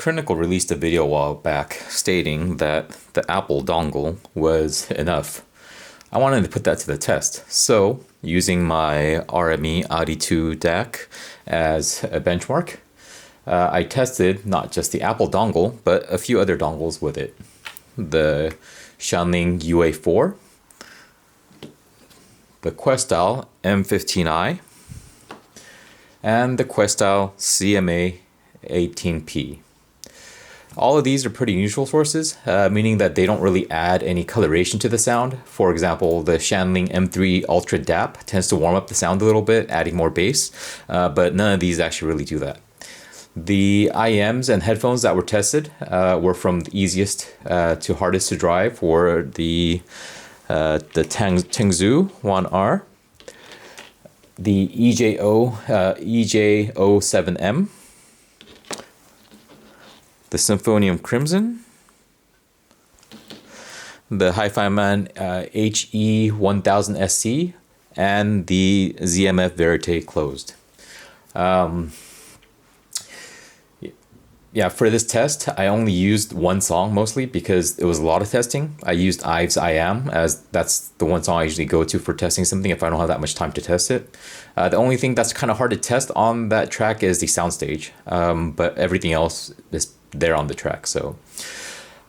Critical released a video a while back stating that the Apple dongle was enough. I wanted to put that to the test. So, using my RME ADI-2 DAC as a benchmark, I tested not just the Apple dongle, but a few other dongles with it. The Shanling UA4, the Questyle M15i, and the Questyle CMA18P. All of these are pretty neutral sources, meaning that they don't really add any coloration to the sound. For example, the Shanling M3 Ultra DAP tends to warm up the sound a little bit, adding more bass, but none of these actually really do that. The IEMs and headphones that were tested were from the easiest to hardest to drive for the Tengzhou 1R, the EJ07M, the Symphonium Crimson, the Hi-Fi Man HE1000SC, and the ZMF Verite Closed. Yeah, for this test, I only used one song mostly because it was a lot of testing. I used Ives I Am, as that's the one song I usually go to for testing something if I don't have that much time to test it. The only thing that's kind of hard to test on that track is the soundstage, but everything else is there on the track. So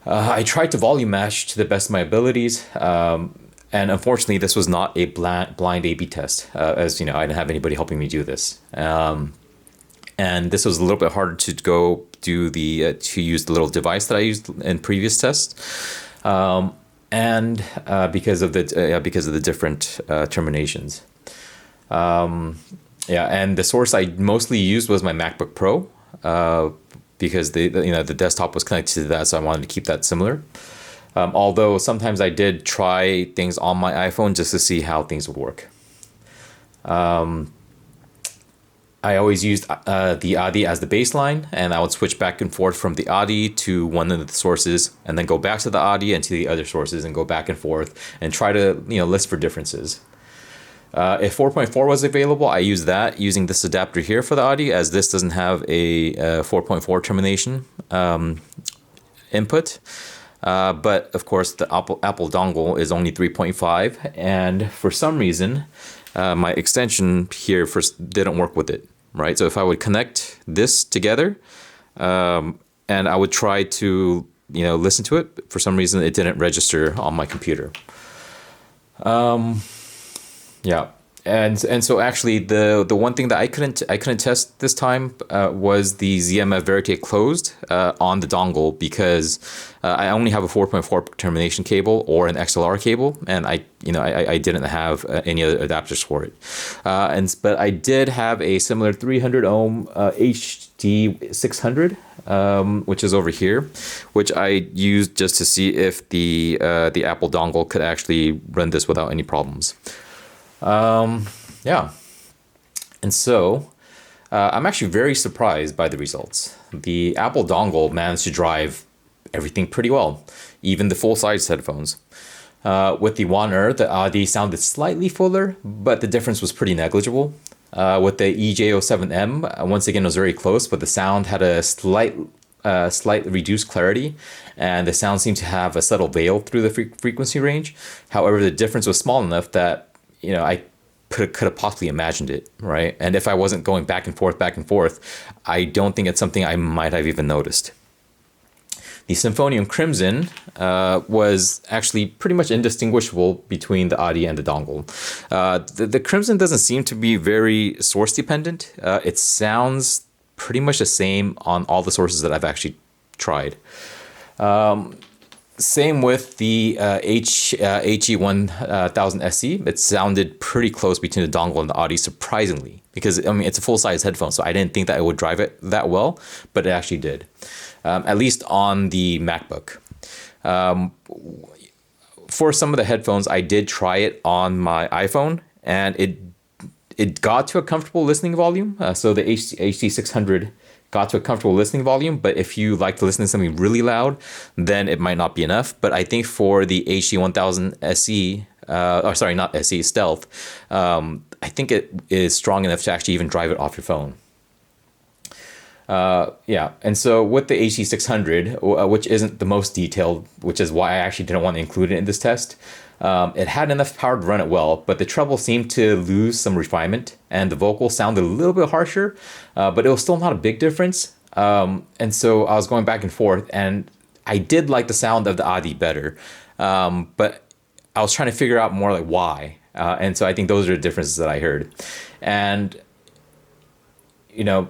I tried to volume match to the best of my abilities, and unfortunately this was not a blind A/B test, as you know, I didn't have anybody helping me do this. And this was a little bit harder to go do to use the little device that I used in previous tests, and because of the different terminations. Yeah, and the source I mostly used was my MacBook Pro, because the desktop was connected to that, so I wanted to keep that similar. Although sometimes I did try things on my iPhone just to see how things would work. I always used the ADI as the baseline, and I would switch back and forth from the ADI to one of the sources, and then go back to the ADI and to the other sources, and go back and forth, and try to list for differences. If 4.4 was available, I used that using this adapter here for the ADI, as this doesn't have a 4.4 termination input. But of course, the Apple dongle is only 3.5, and for some reason, my extension here didn't work with it, right? So if I would connect this together, and I would try to, listen to it, for some reason it didn't register on my computer. Yeah. And so actually the one thing that I couldn't test this time was the ZMF Verite Closed on the dongle, because I only have a 4.4 termination cable or an XLR cable, and I didn't have any other adapters for it. But I did have a similar 300 ohm HD600, which is over here, which I used just to see if the Apple dongle could actually run this without any problems. Yeah, and so I'm actually very surprised by the results. The Apple dongle managed to drive everything pretty well, even the full-size headphones. With the 1R, the ADI sounded slightly fuller, but the difference was pretty negligible. With the EJ07M, once again, it was very close, but the sound had a slight reduced clarity, and the sound seemed to have a subtle veil through the frequency range. However, the difference was small enough that I could have possibly imagined it, right? And if I wasn't going back and forth, I don't think it's something I might have even noticed. The Symphonium Crimson was actually pretty much indistinguishable between the ADI and the dongle. The Crimson doesn't seem to be very source dependent. It sounds pretty much the same on all the sources that I've actually tried. Same with the HE1000SC. It sounded pretty close between the dongle and the ADI, surprisingly, because it's a full-size headphone, so I didn't think that it would drive it that well, but it actually did, at least on the MacBook. For some of the headphones, I did try it on my iPhone, and it got to a comfortable listening volume. So the HD600 got to a comfortable listening volume, but if you like to listen to something really loud, then it might not be enough. But I think for the HD1000 SE, not SE, Stealth, I think it is strong enough to actually even drive it off your phone. Yeah, and so with the HC600, which isn't the most detailed, which is why I actually didn't want to include it in this test, it had enough power to run it well, but the treble seemed to lose some refinement, and the vocal sounded a little bit harsher, but it was still not a big difference. And so I was going back and forth, and I did like the sound of the ADI better, but I was trying to figure out more like why. And so I think those are the differences that I heard. And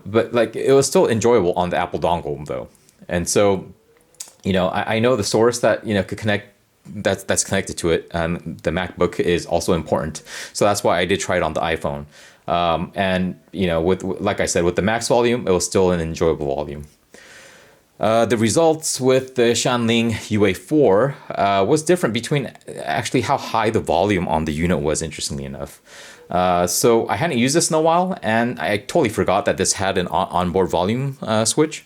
but like it was still enjoyable on the Apple dongle though. And so, I know the source that, could connect that's connected to it. And the MacBook is also important. So that's why I did try it on the iPhone. And, with like I said, with the max volume, it was still an enjoyable volume. The results with the Shanling UA4 was different between actually how high the volume on the unit was, interestingly enough. So I hadn't used this in a while, and I totally forgot that this had an onboard volume switch.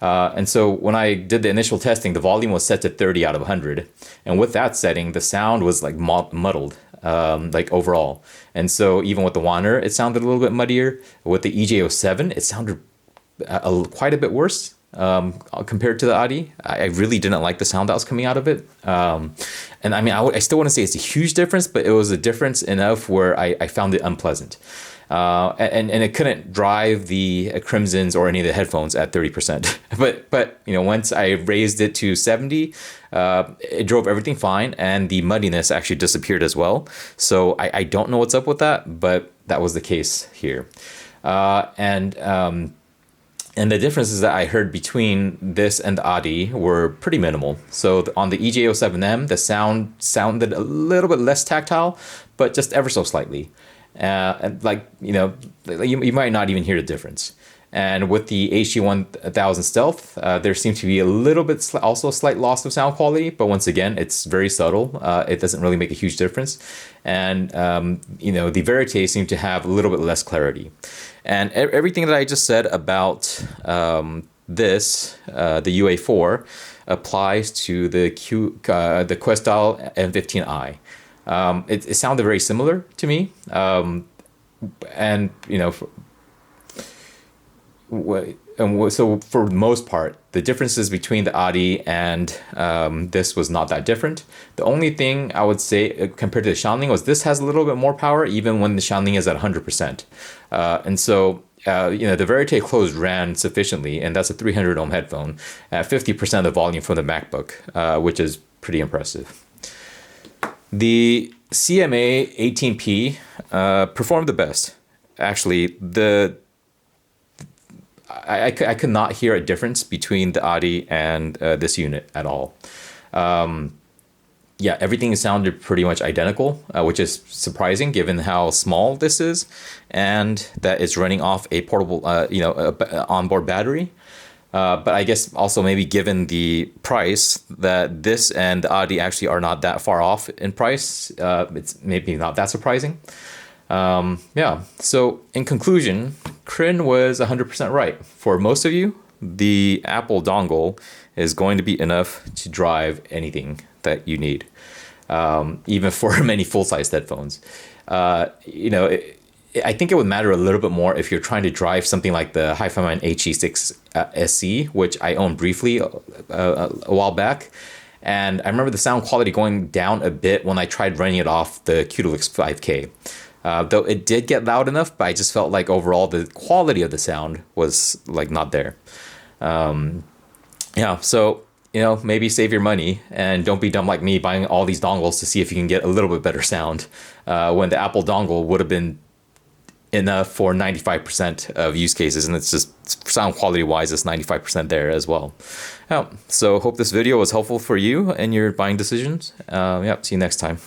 And so when I did the initial testing, the volume was set to 30 out of 100. And with that setting, the sound was like muddled, like overall. And so even with the Wanderer, it sounded a little bit muddier. With the EJ07, it sounded quite a bit worse. Compared to the ADI, I really didn't like the sound that was coming out of it. And I mean, I still want to say it's a huge difference, but it was a difference enough where I found it unpleasant. And it couldn't drive the Crimsons or any of the headphones at 30%. But once I raised it to 70, it drove everything fine, and the muddiness actually disappeared as well. So I don't know what's up with that, but that was the case here. And the differences that I heard between this and the ADI were pretty minimal. So on the EJ07M, the sound sounded a little bit less tactile, but just ever so slightly. And you might not even hear the difference. And with the HG1000 Stealth, there seems to be a little bit also a slight loss of sound quality, but once again, it's very subtle. It doesn't really make a huge difference. And the Verite seemed to have a little bit less clarity. And everything that I just said about this, the UA4, applies to the Questyle M15i. It sounded very similar to me, so for the most part, the differences between the ADI and this was not that different. The only thing I would say compared to the Shanling was this has a little bit more power even when the Shanling is at 100%. And so, the Verite Close ran sufficiently, and that's a 300 ohm headphone at 50% of the volume from the MacBook, which is pretty impressive. The CMA18P performed the best. Actually, I could not hear a difference between the ADI and this unit at all. Everything sounded pretty much identical, which is surprising given how small this is, and that it's running off a portable, onboard battery. But I guess also maybe given the price that this and the ADI actually are not that far off in price, it's maybe not that surprising. So in conclusion, Crin was 100% right. For most of you, the Apple dongle is going to be enough to drive anything that you need, even for many full-size headphones. I think it would matter a little bit more if you're trying to drive something like the HiFiMan HE6 SC, which I owned briefly a while back. And I remember the sound quality going down a bit when I tried running it off the Questyle 5K. Though it did get loud enough, but I just felt like overall the quality of the sound was like not there. So maybe save your money and don't be dumb like me buying all these dongles to see if you can get a little bit better sound, when the Apple dongle would have been enough for 95% of use cases, and it's just sound quality wise, it's 95% there as well. So hope this video was helpful for you in your buying decisions. See you next time.